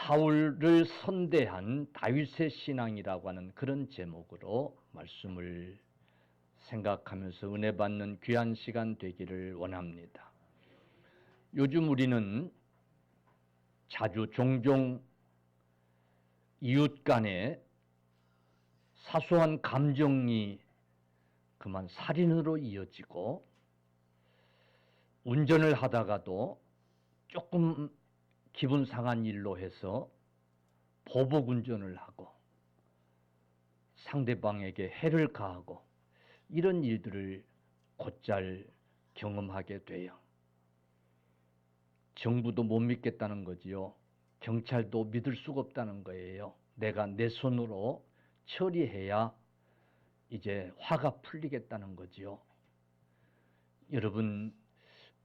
사울을 선대한 다윗의 신앙이라고 하는 그런 제목으로 말씀을 생각하면서 은혜 받는 귀한 시간 되기를 원합니다. 요즘 우리는 자주 종종 이웃 간에 사소한 감정이 그만 살인으로 이어지고, 운전을 하다가도 조금 기분 상한 일로 해서 보복 운전을 하고 상대방에게 해를 가하고, 이런 일들을 곧잘 경험하게 돼요. 정부도 못 믿겠다는 거지요. 경찰도 믿을 수가 없다는 거예요. 내가 내 손으로 처리해야 이제 화가 풀리겠다는 거지요. 여러분,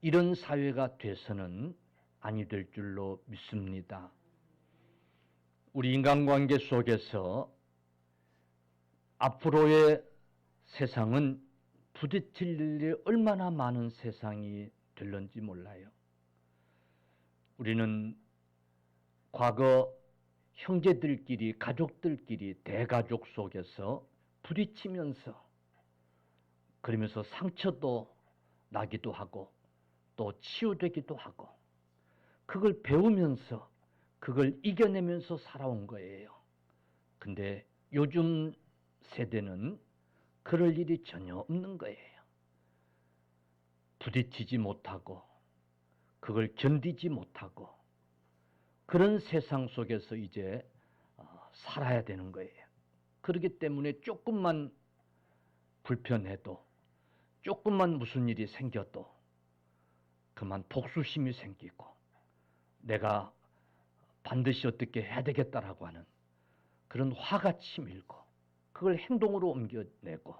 이런 사회가 돼서는 아니 될 줄로 믿습니다. 우리 인간관계 속에서 앞으로의 세상은 부딪힐 일이 얼마나 많은 세상이 될런지 몰라요. 우리는 과거 형제들끼리, 가족들끼리, 대가족 속에서 부딪히면서, 그러면서 상처도 나기도 하고 또 치유되기도 하고, 그걸 배우면서 그걸 이겨내면서 살아온 거예요. 근데 요즘 세대는 그럴 일이 전혀 없는 거예요. 부딪히지 못하고 그걸 견디지 못하고 그런 세상 속에서 이제 살아야 되는 거예요. 그렇기 때문에 조금만 불편해도, 조금만 무슨 일이 생겨도 그만 복수심이 생기고, 내가 반드시 어떻게 해야 되겠다라고 하는 그런 화가 치밀고, 그걸 행동으로 옮겨내고,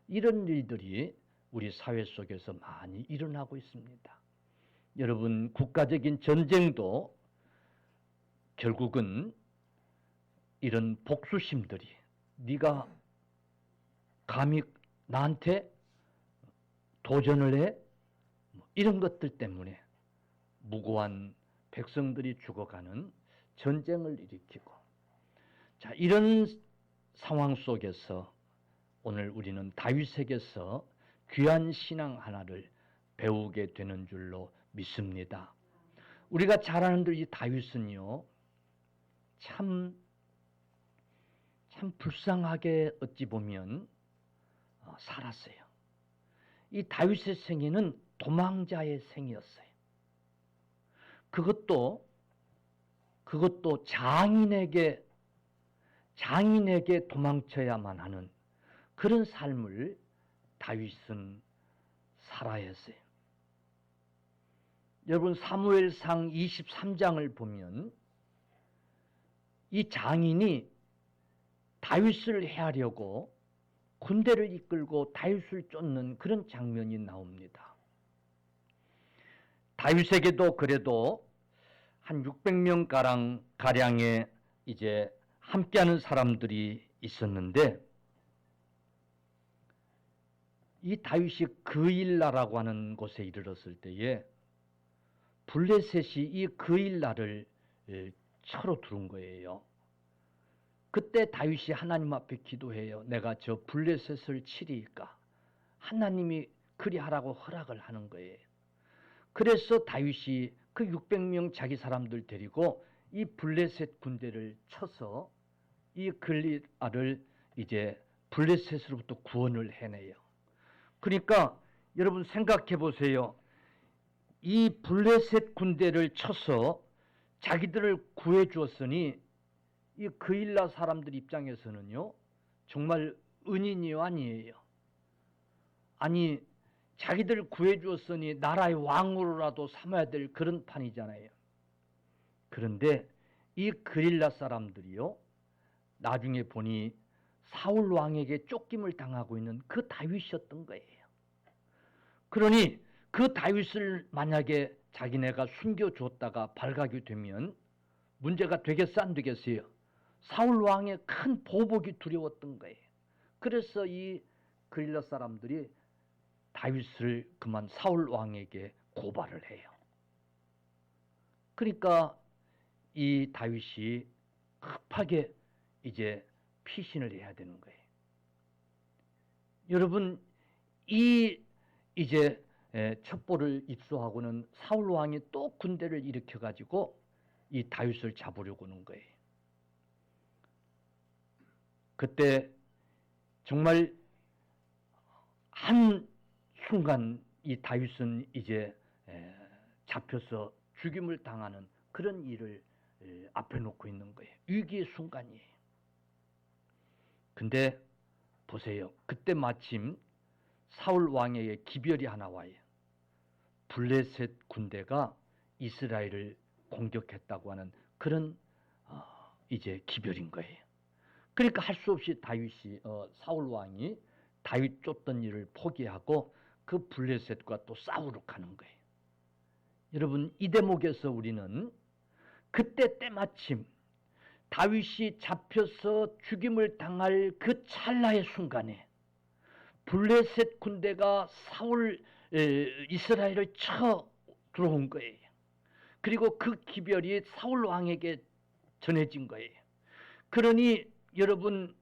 이런 일들이 우리 사회 속에서 많이 일어나고 있습니다. 여러분, 국가적인 전쟁도 결국은 이런 복수심들이, 네가 감히 나한테 도전을 해? 이런 것들 때문에 무고한 백성들이 죽어가는 전쟁을 일으키고, 자, 이런 상황 속에서 오늘 우리는 다윗에게서 귀한 신앙 하나를 배우게 되는 줄로 믿습니다. 우리가 잘 아는 대로 이 다윗은요, 참 불쌍하게 어찌 보면 살았어요. 이 다윗의 생애는 도망자의 생이었어요. 그것도 장인에게 도망쳐야만 하는 그런 삶을 다윗은 살아야 했어요. 여러분, 사무엘상 23장을 보면 이 장인이 다윗을 해하려고 군대를 이끌고 다윗을 쫓는 그런 장면이 나옵니다. 다윗에게도 그래도 한 600명 가량의 이제 함께하는 사람들이 있었는데, 이 다윗이 그일라라고 하는 곳에 이르렀을 때에 블레셋이 이 그일라를 쳐로 두른 거예요. 그때 다윗이 하나님 앞에 기도해요. 내가 저 블레셋을 치리까? 하나님이 그리하라고 허락을 하는 거예요. 그래서 다윗이 그 600명 자기 사람들 데리고 이 블레셋 군대를 쳐서 이 그일라를 이제 블레셋으로부터 구원을 해내요. 그러니까 여러분 생각해 보세요. 이 블레셋 군대를 쳐서 자기들을 구해 주었으니 이 그일라 사람들 입장에서는요, 정말 은인이 아니에요. 아니, 자기들 구해 주었으니 나라의 왕으로라도 삼아야 될 그런 판이잖아요. 그런데 이 그릴라 사람들이요, 나중에 보니 사울 왕에게 쫓김을 당하고 있는 그 다윗이었던 거예요. 그러니 그 다윗을 만약에 자기네가 숨겨줬다가 발각이 되면 문제가 되겠어 안 되겠어요? 사울 왕의 큰 보복이 두려웠던 거예요. 그래서 이 그릴라 사람들이 다윗을 그만 사울 왕에게 고발을 해요. 그러니까 이 다윗이 급하게 이제 피신을 해야 되는 거예요. 여러분, 이 이제 첩보를 입수하고는 사울 왕이 또 군대를 일으켜 가지고 이 다윗을 잡으려고 하는 거예요. 그때 정말 한 순간 이 다윗은 이제 잡혀서 죽임을 당하는 그런 일을 앞에 놓고 있는 거예요. 위기의 순간이에요. 근데 보세요. 그때 마침 사울 왕에게 기별이 하나 와요. 블레셋 군대가 이스라엘을 공격했다고 하는 그런 이제 기별인 거예요. 그러니까 할 수 없이 다윗이 사울 왕이 다윗 쫓던 일을 포기하고 그 블레셋과 또 싸우러 가는 거예요. 여러분, 이 대목에서 우리는 그때 때마침 다윗이 잡혀서 죽임을 당할 그 찰나의 순간에 블레셋 군대가 이스라엘을 쳐 들어온 거예요. 그리고 그 기별이 사울 왕에게 전해진 거예요. 그러니 여러분,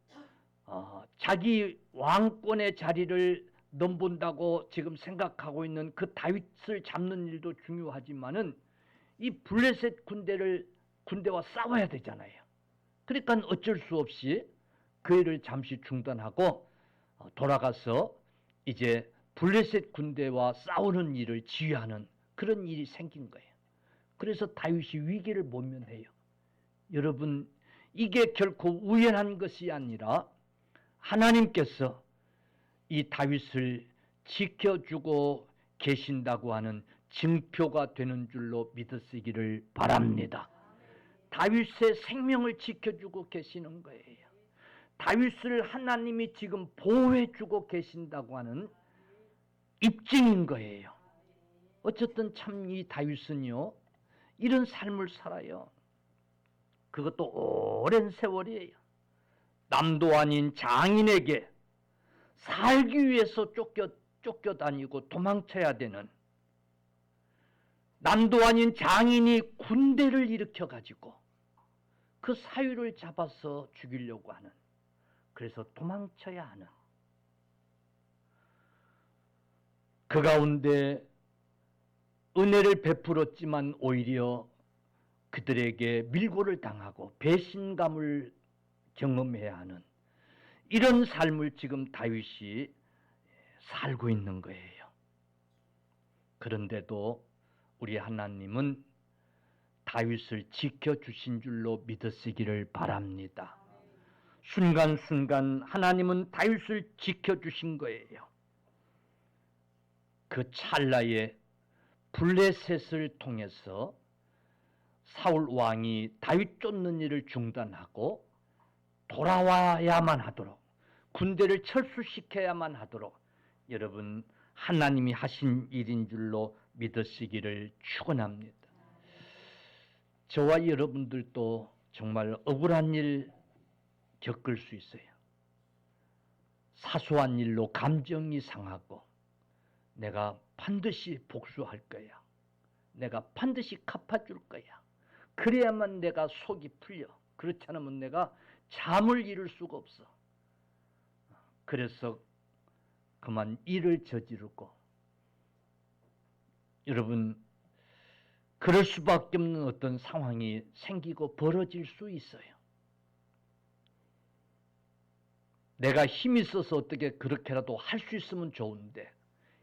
자기 왕권의 자리를 넘본다고 지금 생각하고 있는 그 다윗을 잡는 일도 중요하지만은 이 블레셋 군대와 싸워야 되잖아요. 그러니까 어쩔 수 없이 그 일을 잠시 중단하고 돌아가서 이제 블레셋 군대와 싸우는 일을 지휘하는 그런 일이 생긴 거예요. 그래서 다윗이 위기를 모면해요. 여러분, 이게 결코 우연한 것이 아니라 하나님께서 이 다윗을 지켜주고 계신다고 하는 증표가 되는 줄로 믿으시기를 바랍니다. 다윗의 생명을 지켜주고 계시는 거예요. 다윗을 하나님이 지금 보호해주고 계신다고 하는 입증인 거예요. 어쨌든 참 이 다윗은요, 이런 삶을 살아요. 그것도 오랜 세월이에요. 남도 아닌 장인에게 살기 위해서 쫓겨다니고 도망쳐야 되는, 남도 아닌 장인이 군대를 일으켜가지고 그 사위를 잡아서 죽이려고 하는, 그래서 도망쳐야 하는, 그 가운데 은혜를 베풀었지만 오히려 그들에게 밀고를 당하고 배신감을 경험해야 하는 이런 삶을 지금 다윗이 살고 있는 거예요. 그런데도 우리 하나님은 다윗을 지켜주신 줄로 믿으시기를 바랍니다. 순간순간 하나님은 다윗을 지켜주신 거예요. 그 찰나에 블레셋을 통해서 사울 왕이 다윗 쫓는 일을 중단하고 돌아와야만 하도록, 군대를 철수시켜야만 하도록 여러분, 하나님이 하신 일인 줄로 믿으시기를 축원합니다. 저와 여러분들도 정말 억울한 일 겪을 수 있어요. 사소한 일로 감정이 상하고 내가 반드시 복수할 거야, 내가 반드시 갚아줄 거야, 그래야만 내가 속이 풀려, 그렇지 않으면 내가 잠을 이룰 수가 없어. 그래서 그만 일을 저지르고, 여러분, 그럴 수밖에 없는 어떤 상황이 생기고 벌어질 수 있어요. 내가 힘이 있어서 어떻게 그렇게라도 할 수 있으면 좋은데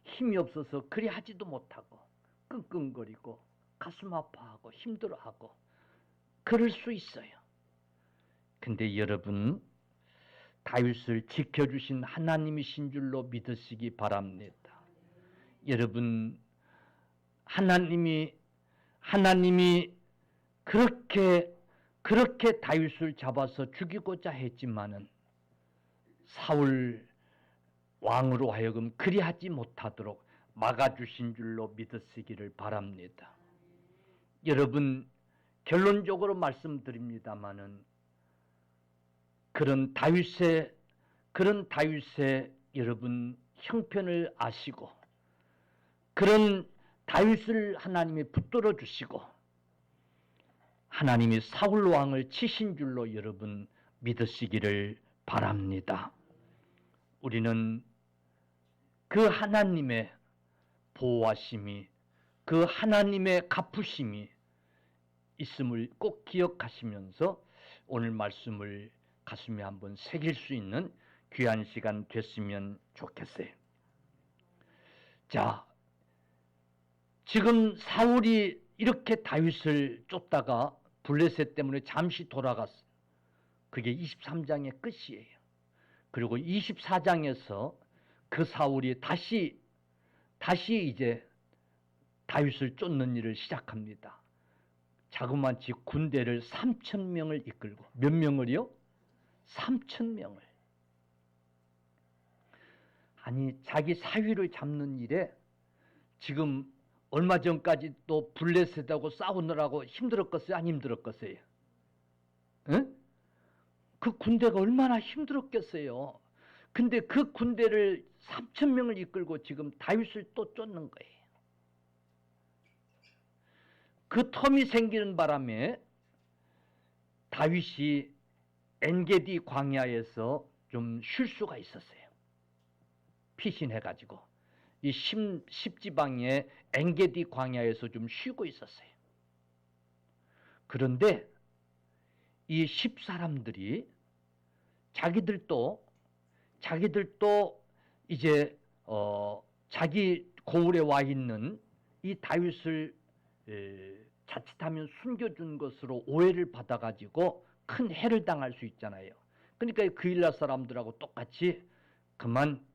힘이 없어서 그리 하지도 못하고 끙끙거리고 가슴 아파하고 힘들어하고 그럴 수 있어요. 근데 여러분, 다윗을 지켜주신 하나님이신 줄로 믿으시기 바랍니다. 여러분, 하나님이 그렇게 다윗을 잡아서 죽이고자 했지만은 사울 왕으로 하여금 그리하지 못하도록 막아주신 줄로 믿으시기를 바랍니다. 여러분, 결론적으로 말씀드립니다마는 그런 다윗의 여러분 형편을 아시고 그런 다윗을 하나님이 붙들어 주시고 하나님이 사울 왕을 치신 줄로 여러분 믿으시기를 바랍니다. 우리는 그 하나님의 보호하심이, 그 하나님의 갚으심이 있음을 꼭 기억하시면서 오늘 말씀을 가슴에 한번 새길 수 있는 귀한 시간 됐으면 좋겠어요. 자, 지금 사울이 이렇게 다윗을 쫓다가 블레셋 때문에 잠시 돌아갔어. 그게 23장의 끝이에요. 그리고 24장에서 그 사울이 다시 이제 다윗을 쫓는 일을 시작합니다. 자그마치 군대를 3,000명을 이끌고, 몇 명을요? 3,000명을. 아니, 자기 사위를 잡는 일에 지금 얼마 전까지 또 블레셋하고 싸우느라고 힘들었겠어요? 안 힘들었겠어요? 응? 그 군대가 얼마나 힘들었겠어요? 근데 그 군대를 3,000명을 이끌고 지금 다윗을 또 쫓는 거예요. 그 텀이 생기는 바람에 다윗이 엔게디 광야에서 좀 쉴 수가 있었어요. 피신해가지고 이 십지방의 엔게디 광야에서 좀 쉬고 있었어요. 그런데 이 10사람들이 자기들도 이제 자기 고을에 와 있는 이 다윗을 자칫하면 숨겨준 것으로 오해를 받아가지고 큰 해를 당할 수 있잖아요. 그러니까 그 일라 사람들하고 똑같이 그만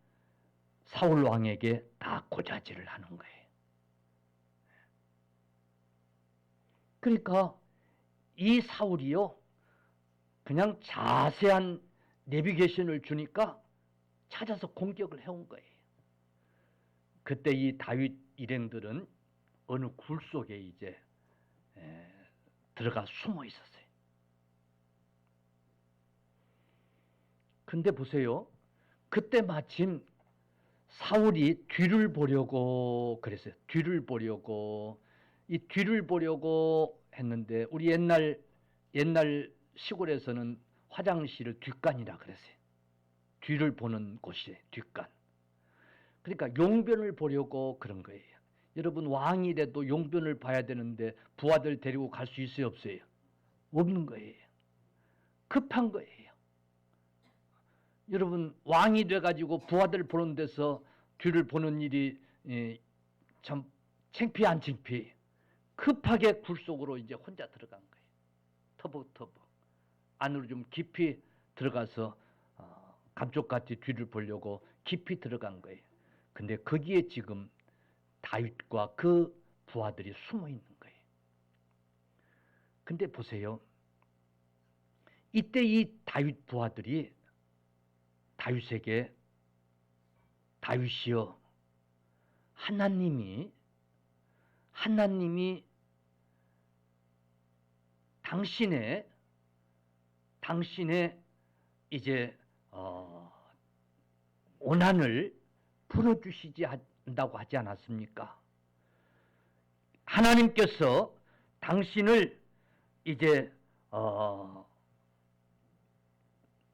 사울 왕에게 다 고자질을 하는 거예요. 그러니까 이 사울이요, 그냥 자세한 내비게이션을 주니까 찾아서 공격을 해온 거예요. 그때 이 다윗 일행들은 어느 굴 속에 이제 들어가 숨어 있었어요. 근데 보세요. 그때 마침 사울이 뒤를 보려고 그랬어요. 뒤를 보려고 했는데 우리 옛날 시골에서는 화장실을 뒷간이라 그랬어요. 뒤를 보는 곳이 뒷간. 그러니까 용변을 보려고 그런 거예요. 여러분, 왕이라도 용변을 봐야 되는데 부하들 데리고 갈 수 있어요, 없어요? 없는 거예요. 급한 거예요. 여러분, 왕이 돼가지고 부하들 보는 데서 뒤를 보는 일이 참 창피해, 안 창피해? 급하게 굴 속으로 이제 혼자 들어간 거예요. 터벅터벅 안으로 좀 깊이 들어가서 감쪽같이 뒤를 보려고 깊이 들어간 거예요. 근데 거기에 지금 다윗과 그 부하들이 숨어 있는 거예요. 근데 보세요. 이때 이 다윗 부하들이 다윗에게, 다윗이여, 하나님이 당신의 이제 원한을 풀어주시지 않는다고 하지 않았습니까? 하나님께서 당신을 이제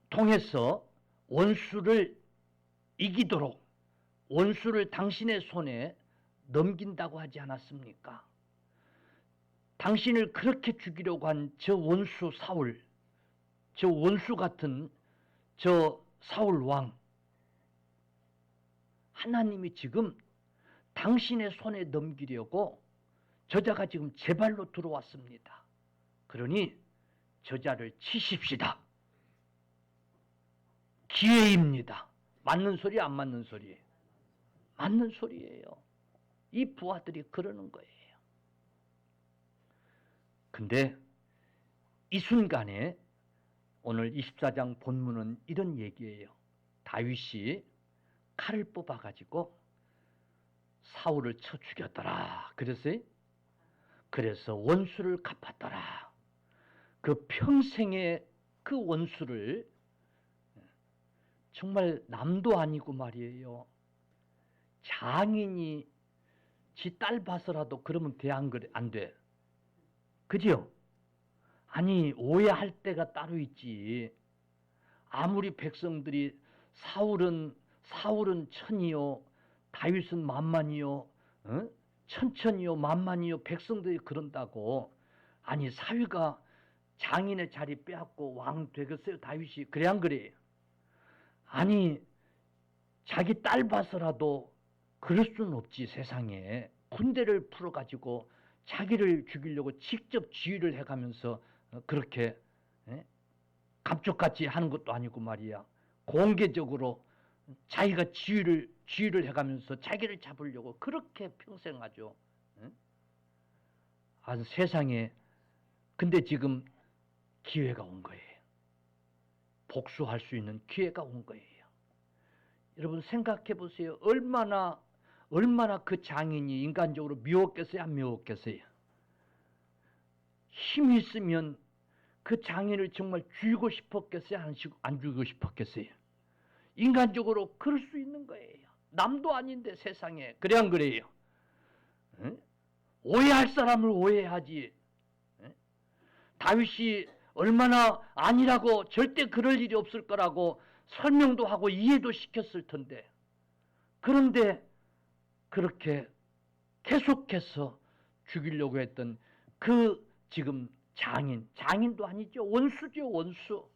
통해서 원수를 이기도록 원수를 당신의 손에 넘긴다고 하지 않았습니까? 당신을 그렇게 죽이려고 한 저 원수 사울, 저 원수 같은 저 사울 왕, 하나님이 지금 당신의 손에 넘기려고 저자가 지금 제 발로 들어왔습니다. 그러니 저자를 치십시다. 기회입니다. 맞는 소리, 안 맞는 소리예요? 맞는 소리예요. 이 부하들이 그러는 거예요. 근데 이 순간에 오늘 24장 본문은 이런 얘기예요. 다윗이 칼을 뽑아가지고 사울을 쳐 죽였더라. 그랬어요? 그래서 원수를 갚았더라. 그 평생의 그 원수를, 정말 남도 아니고 말이에요. 장인이 지 딸 봐서라도 그러면 돼, 안 돼? 그죠? 아니 오해할 때가 따로 있지. 아무리 백성들이 사울은 천이요 다윗은 만만이요 어? 천천이요 만만이요 백성들이 그런다고. 아니 사위가 장인의 자리 빼앗고 왕 되겠어요 다윗이? 그래 안 그래요? 아니 자기 딸 봐서라도 그럴 수는 없지. 세상에 군대를 풀어가지고 자기를 죽이려고 직접 지휘를 해가면서 그렇게 감쪽같이 하는 것도 아니고 말이야. 공개적으로 자기가 지휘를 해가면서 자기를 잡으려고 그렇게 평생 하죠. 아, 세상에. 근데 지금 기회가 온 거예요. 복수할 수 있는 기회가 온 거예요. 여러분 생각해 보세요. 얼마나 그 장인이 인간적으로 미웠겠어요? 안 미웠겠어요? 힘이 있으면 그 장인을 정말 죽이고 싶었겠어요? 안 죽이고 싶었겠어요? 인간적으로 그럴 수 있는 거예요. 남도 아닌데 세상에. 그래 안 그래요? 응? 오해할 사람을 오해하지. 응? 다윗이 얼마나 아니라고 절대 그럴 일이 없을 거라고 설명도 하고 이해도 시켰을 텐데. 그런데 그렇게 계속해서 죽이려고 했던 그 지금 장인도 아니죠. 원수죠, 원수.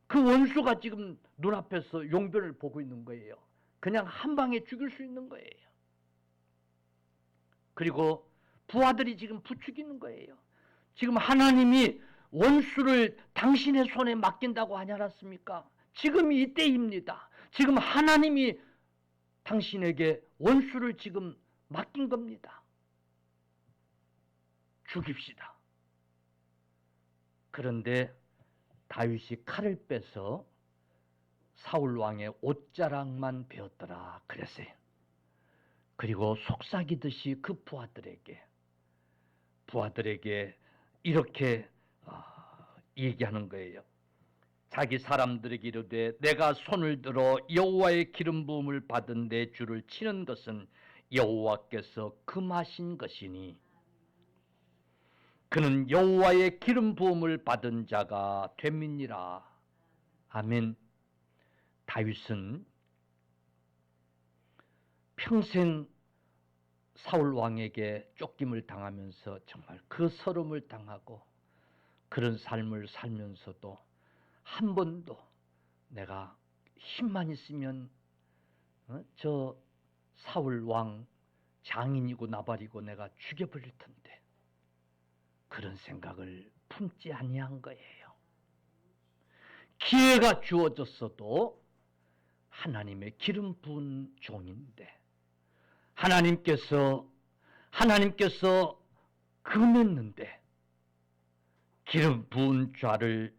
그 원수가 지금 눈앞에서 용변을 보고 있는 거예요. 그냥 한 방에 죽일 수 있는 거예요. 그리고 부하들이 지금 부추기는 거예요. 지금 하나님이 원수를 당신의 손에 맡긴다고 하지 않았습니까? 지금 이때입니다. 지금 하나님이 당신에게 원수를 지금 맡긴 겁니다. 죽입시다. 그런데 다윗이 칼을 빼서 사울 왕의 옷자락만 베었더라 그랬어요. 그리고 속삭이듯이 그 부하들에게 이렇게 얘기하는 거예요. 자기 사람들에게 이르되 내가 손을 들어 여호와의 기름 부음을 받은 내 주를 치는 것은 여호와께서 금하신 것이니 그는 여호와의 기름 부음을 받은 자가 됨이니라. 아멘. 다윗은 평생 사울 왕에게 쫓김을 당하면서 정말 그 서름을 당하고 그런 삶을 살면서도 한 번도 내가 힘만 있으면 저 사울 왕 장인이고 나발이고 내가 죽여버릴 텐데 그런 생각을 품지 아니한 거예요. 기회가 주어졌어도 하나님의 기름 부은 종인데 하나님께서 금했는데 기름 부은 자를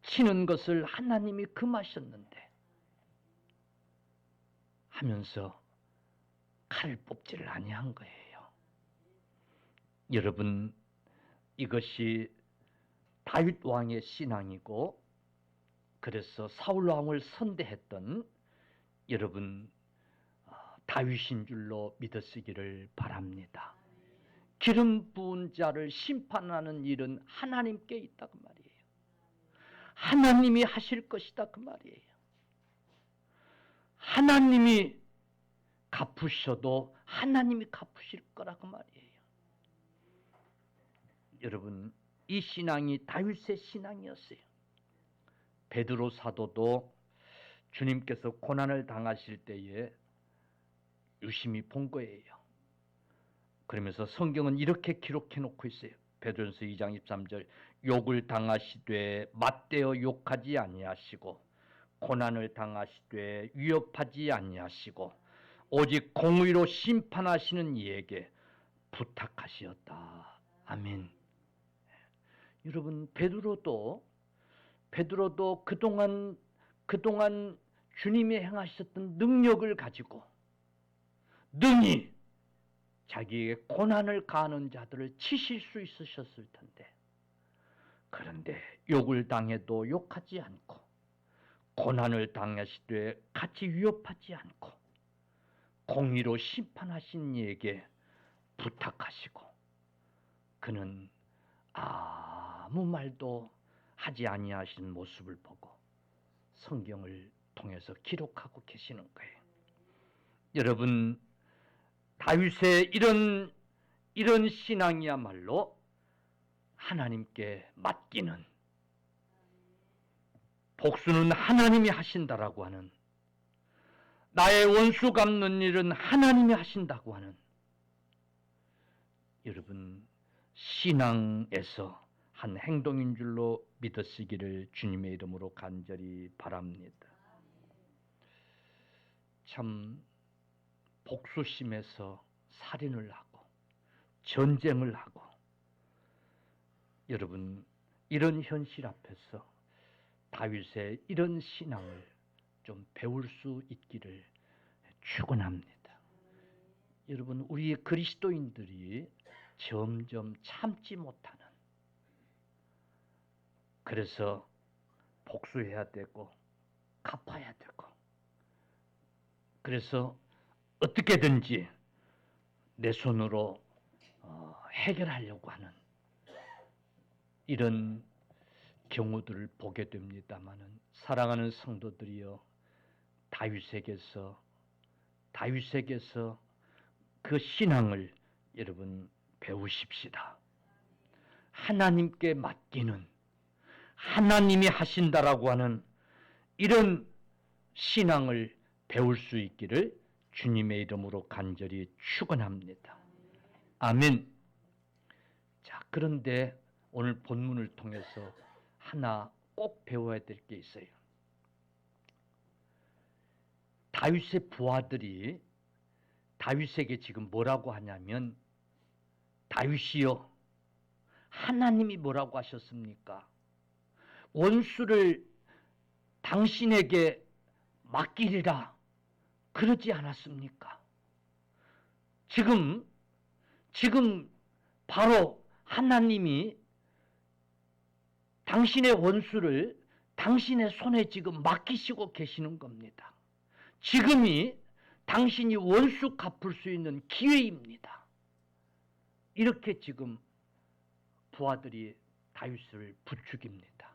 치는 것을 하나님이 금하셨는데 하면서 칼을 뽑지를 아니한 거예요. 여러분 이것이 다윗 왕의 신앙이고 그래서 사울 왕을 선대했던 여러분 다윗인 줄로 믿으시기를 바랍니다. 기름 부은 자를 심판하는 일은 하나님께 있다 그 말이에요. 하나님이 하실 것이다 그 말이에요. 하나님이 갚으셔도 하나님이 갚으실 거라고 말이에요. 여러분 이 신앙이 다윗의 신앙이었어요. 베드로 사도도 주님께서 고난을 당하실 때에 유심히 본 거예요. 그러면서 성경은 이렇게 기록해 놓고 있어요. 베드로전서 2장 23절 욕을 당하시되 맞대어 욕하지 아니하시고 고난을 당하시되 위협하지 아니하시고 오직 공의로 심판하시는 이에게 부탁하시었다. 아멘. 여러분 베드로도 그동안 주님이 행하셨던 능력을 가지고 능히 자기에게 고난을 가하는 자들을 치실 수 있으셨을 텐데 그런데 욕을 당해도 욕하지 않고 고난을 당하시되 같이 위협하지 않고 공의로 심판하신 이에게 부탁하시고 그는 아무 말도 하지 아니하신 모습을 보고 성경을 통해서 기록하고 계시는 거예요. 여러분, 다윗의 이런 신앙이야말로 하나님께 맡기는, 복수는 하나님이 하신다라고 하는, 나의 원수 갚는 일은 하나님이 하신다고 하는, 여러분 신앙에서 한 행동인 줄로 믿으시기를 주님의 이름으로 간절히 바랍니다. 참 복수심에서 살인을 하고 전쟁을 하고, 여러분 이런 현실 앞에서 다윗의 이런 신앙을 좀 배울 수 있기를 축원합니다. 여러분, 우리 그리스도인들이 점점 참지 못하는, 그래서 복수해야 되고 갚아야 되고, 그래서 어떻게든지 내 손으로 해결하려고 하는 이런 경우들을 보게 됩니다마는, 사랑하는 성도들이여, 다윗에게서 그 신앙을 여러분 배우십시다. 하나님께 맡기는, 하나님이 하신다라고 하는 이런 신앙을 배울 수 있기를 주님의 이름으로 간절히 축원합니다. 아멘. 자, 그런데 오늘 본문을 통해서 하나 꼭 배워야 될 게 있어요. 다윗의 부하들이 다윗에게 지금 뭐라고 하냐면, 다윗이여, 하나님이 뭐라고 하셨습니까? 원수를 당신에게 맡기리라 그러지 않았습니까? 지금 바로 하나님이 당신의 원수를 당신의 손에 지금 맡기시고 계시는 겁니다. 지금이 당신이 원수 갚을 수 있는 기회입니다. 이렇게 지금 부하들이 다윗을 부추깁니다.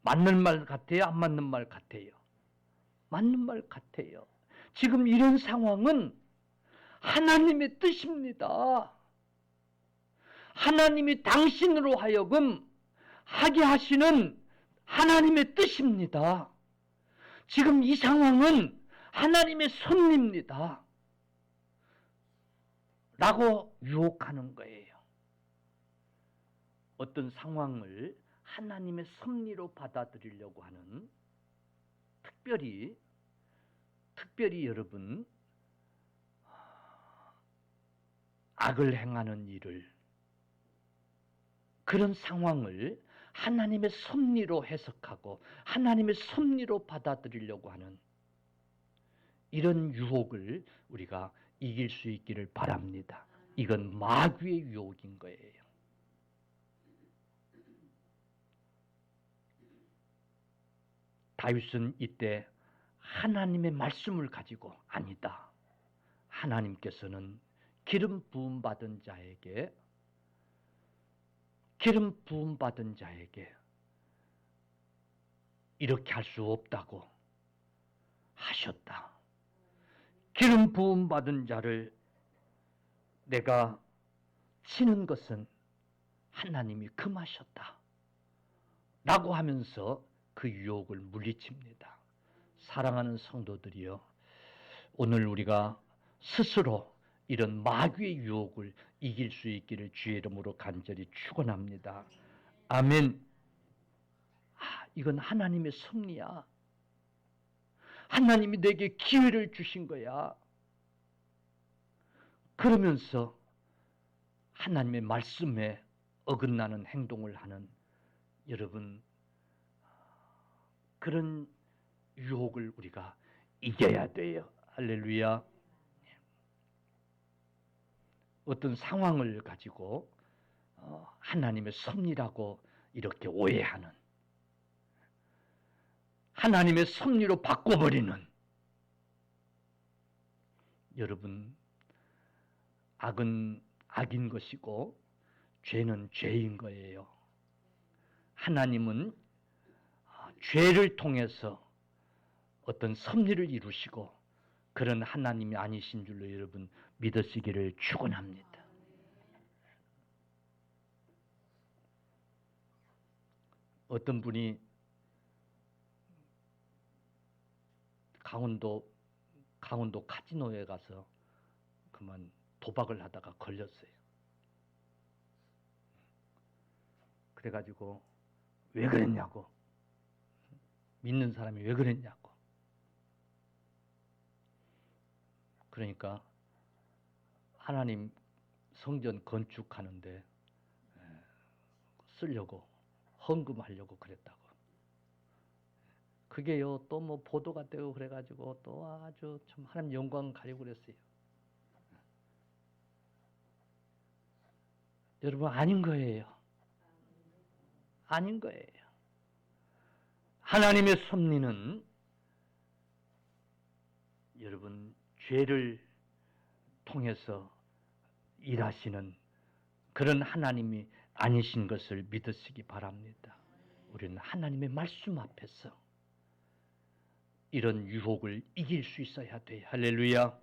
맞는 말 같아요? 안 맞는 말 같아요? 맞는 말 같아요. 지금 이런 상황은 하나님의 뜻입니다. 하나님이 당신으로 하여금 하게 하시는 하나님의 뜻입니다. 지금 이 상황은 하나님의 섭리입니다. 라고 유혹하는 거예요. 어떤 상황을 하나님의 섭리로 받아들이려고 하는, 특별히 여러분 악을 행하는 일을, 그런 상황을 하나님의 섭리로 해석하고 하나님의 섭리로 받아들이려고 하는 이런 유혹을 우리가 이길 수 있기를 바랍니다. 이건 마귀의 유혹인 거예요. 다윗은 이때 하나님의 말씀을 가지고, 아니다, 하나님께서는 기름 부음 받은 자에게 이렇게 할 수 없다고 하셨다. 기름 부음 받은 자를 내가 치는 것은 하나님이 금하셨다 라고 하면서 그 유혹을 물리칩니다. 사랑하는 성도들이여, 오늘 우리가 스스로 이런 마귀의 유혹을 이길 수 있기를 주의 이름으로 간절히 축원합니다. 아멘. 이건 하나님의 섭리야. 하나님이 내게 기회를 주신 거야. 그러면서 하나님의 말씀에 어긋나는 행동을 하는, 여러분, 그런 유혹을 우리가 이겨야 돼요. 할렐루야. 어떤 상황을 가지고 하나님의 섭리라고 이렇게 오해하는, 하나님의 섭리로 바꿔버리는, 여러분, 악은 악인 것이고 죄는 죄인 거예요. 하나님은 죄를 통해서 어떤 섭리를 이루시고 그런 하나님이 아니신 줄로 여러분 믿으시기를 축원합니다. 어떤 분이 강원도 카지노에 가서 그만 도박을 하다가 걸렸어요. 그래가지고 왜 그랬냐고, 믿는 사람이 왜 그랬냐고. 그러니까 하나님 성전 건축하는데 쓰려고 헌금하려고 그랬다고. 그게요 또 뭐 보도가 되고 그래가지고 또 아주 참 하나님 영광 가리고 그랬어요. 여러분 아닌 거예요. 아닌 거예요. 하나님의 섭리는 여러분 죄를 통해서 일하시는 그런 하나님이 아니신 것을 믿으시기 바랍니다. 우리는 하나님의 말씀 앞에서 이런 유혹을 이길 수 있어야 돼요. 할렐루야.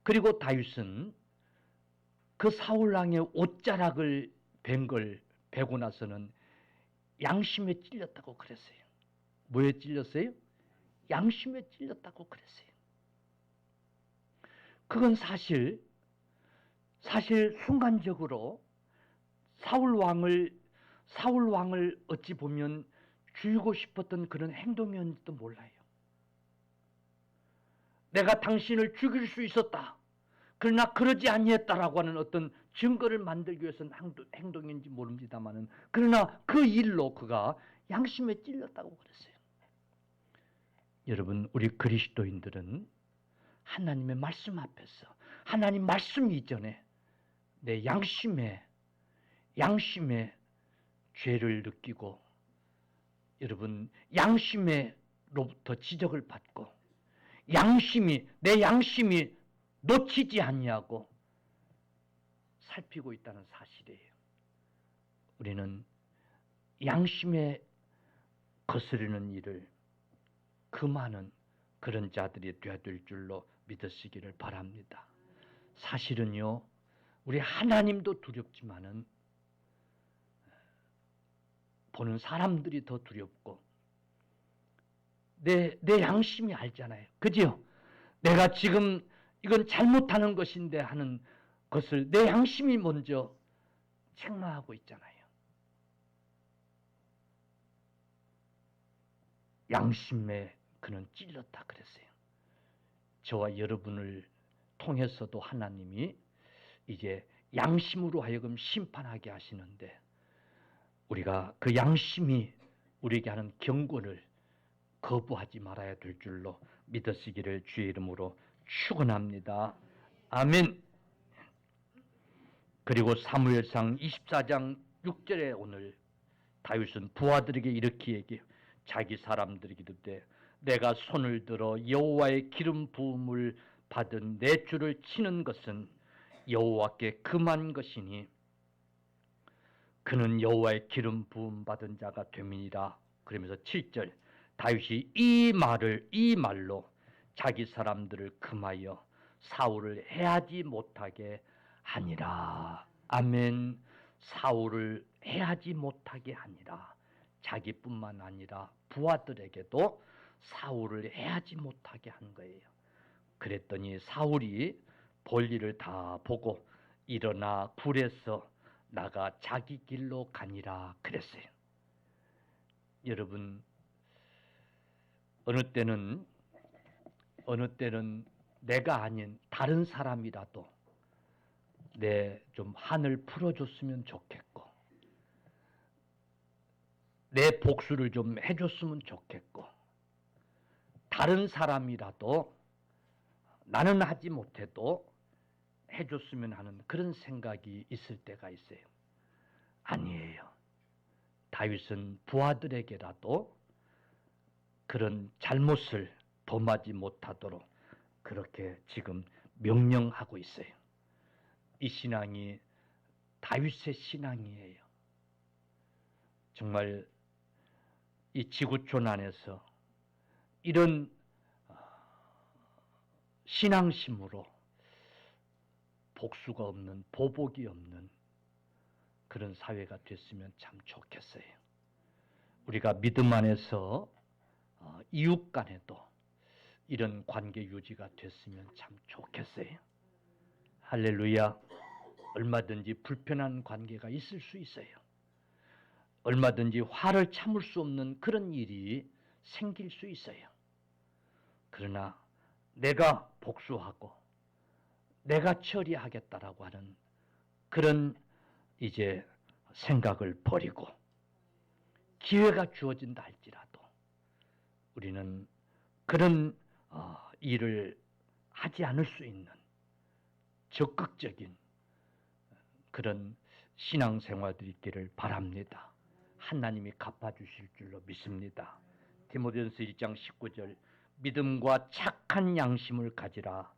그리고 다윗은 그 사울왕의 옷자락을 베고 나서는 양심에 찔렸다고 그랬어요. 뭐에 찔렸어요? 양심에 찔렸다고 그랬어요. 그건 사실 순간적으로 사울 왕을 어찌 보면 죽이고 싶었던 그런 행동이었는지도 몰라요. 내가 당신을 죽일 수 있었다. 그러나 그러지 아니했다라고 하는 어떤 증거를 만들기 위해서는 행동인지 모릅니다만은 그러나 그 일로 그가 양심에 찔렸다고 그랬어요. 여러분 우리 그리스도인들은 하나님의 말씀 앞에서 하나님 말씀 이전에 내 양심에 죄를 느끼고 여러분 양심에로부터 지적을 받고 내 양심이 놓치지 않냐고 살피고 있다는 사실이에요. 우리는 양심에 거스르는 일을 금하는 그런 자들이 되어야 될 줄로 믿으시기를 바랍니다. 사실은요 우리 하나님도 두렵지만은 보는 사람들이 더 두렵고 내 양심이 알잖아요. 그죠? 내가 지금 이건 잘못하는 것인데 하는 것을 내 양심이 먼저 책망하고 있잖아요. 양심에 그는 찔렸다 그랬어요. 저와 여러분을 통해서도 하나님이 이제 양심으로 하여금 심판하게 하시는데 우리가 그 양심이 우리에게 하는 경고를 거부하지 말아야 될 줄로 믿으시기를 주의 이름으로 축원합니다. 아멘. 그리고 사무엘상 24장 6절에 오늘 다윗은 부하들에게 이렇게 얘기해요. 자기 사람들에게 이르되 내가 손을 들어 여호와의 기름 부음을 받은 내 주를 치는 것은 여호와께 금한 것이니 그는 여호와의 기름 부음 받은 자가 됨이니라. 그러면서 7절 다윗이 이 말로 자기 사람들을 금하여 사울을 해하지 못하게 하니라. 아멘. 사울을 해하지 못하게 하니라. 자기뿐만 아니라 부하들에게도 사울을 해하지 못하게 한 거예요. 그랬더니 사울이 볼일을 다 보고 일어나 굴에서 나가 자기 길로 가니라 그랬어요. 여러분 어느 때는 내가 아닌 다른 사람이라도 내 좀 한을 풀어줬으면 좋겠고 내 복수를 좀 해줬으면 좋겠고 다른 사람이라도 나는 하지 못해도 해줬으면 하는 그런 생각이 있을 때가 있어요. 아니에요. 다윗은 부하들에게라도 그런 잘못을 범하지 못하도록 그렇게 지금 명령하고 있어요. 이 신앙이 다윗의 신앙이에요. 정말 이 지구촌 안에서 이런 신앙심으로 복수가 없는, 보복이 없는 그런 사회가 됐으면 참 좋겠어요. 우리가 믿음 안에서 이웃 간에도 이런 관계 유지가 됐으면 참 좋겠어요. 할렐루야. 얼마든지 불편한 관계가 있을 수 있어요. 얼마든지 화를 참을 수 없는 그런 일이 생길 수 있어요. 그러나 내가 복수하고 내가 처리하겠다라고 하는 그런 이제 생각을 버리고 기회가 주어진다 할지라도 우리는 그런 일을 하지 않을 수 있는 적극적인 그런 신앙생활들이 있기를 바랍니다. 하나님이 갚아주실 줄로 믿습니다. 디모데전서 1장 19절 믿음과 착한 양심을 가지라.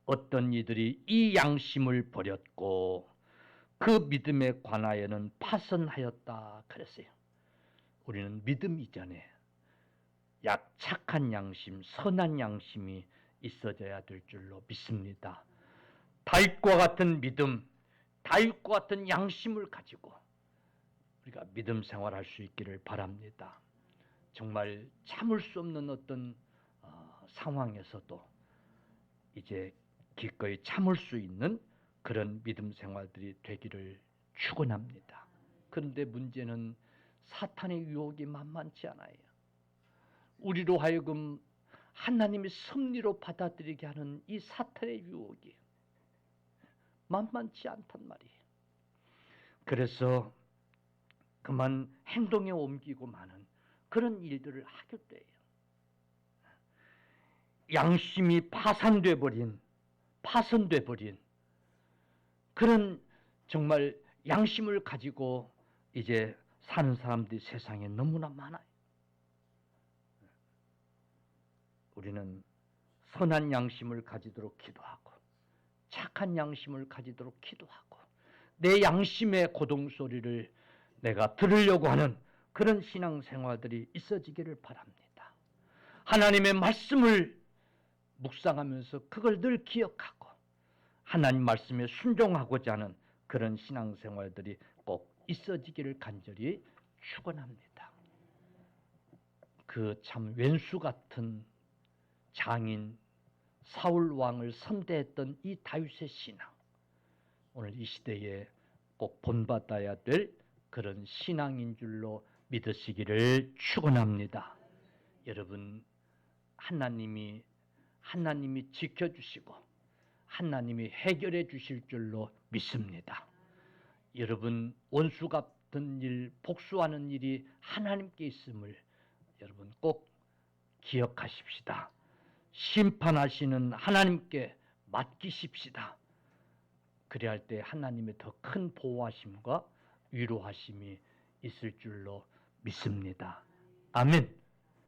어떤 이들이 이 양심을 버렸고 그 믿음에 관하여는 파선하였다 그랬어요. 우리는 믿음 이전에 착한 양심, 선한 양심이 있어져야 될 줄로 믿습니다. 다윗과 같은 믿음, 다윗과 같은 양심을 가지고 우리가 믿음 생활할 수 있기를 바랍니다. 정말 참을 수 없는 어떤 상황에서도 이제 기꺼이 참을 수 있는 그런 믿음 생활들이 되기를 축원합니다. 그런데 문제는 사탄의 유혹이 만만치 않아요. 우리로 하여금 하나님의 섭리로 받아들이게 하는 이 사탄의 유혹이 만만치 않단 말이에요. 그래서 그만 행동에 옮기고 마는 그런 일들을 하게 돼요. 양심이 파손돼 버린 그런 정말 양심을 가지고 이제 사는 사람들이 세상에 너무나 많아요. 우리는 선한 양심을 가지도록 기도하고 착한 양심을 가지도록 기도하고 내 양심의 고동소리를 내가 들으려고 하는 그런 신앙생활들이 있어지기를 바랍니다. 하나님의 말씀을 묵상하면서 그걸 늘 기억하고 하나님 말씀에 순종하고자 하는 그런 신앙생활들이 꼭 있어지기를 간절히 축원합니다. 그 참 왼수 같은 장인 사울 왕을 선대했던 이 다윗의 신앙, 오늘 이 시대에 꼭 본받아야 될 그런 신앙인 줄로 믿으시기를 축원합니다. 여러분, 하나님이 지켜주시고 하나님이 해결해 주실 줄로 믿습니다. 여러분, 원수 같은 일, 복수하는 일이 하나님께 있음을 여러분 꼭 기억하십시다. 심판하시는 하나님께 맡기십시다. 그래야 할 때 하나님의 더 큰 보호하심과 위로하심이 있을 줄로 믿습니다. 아멘.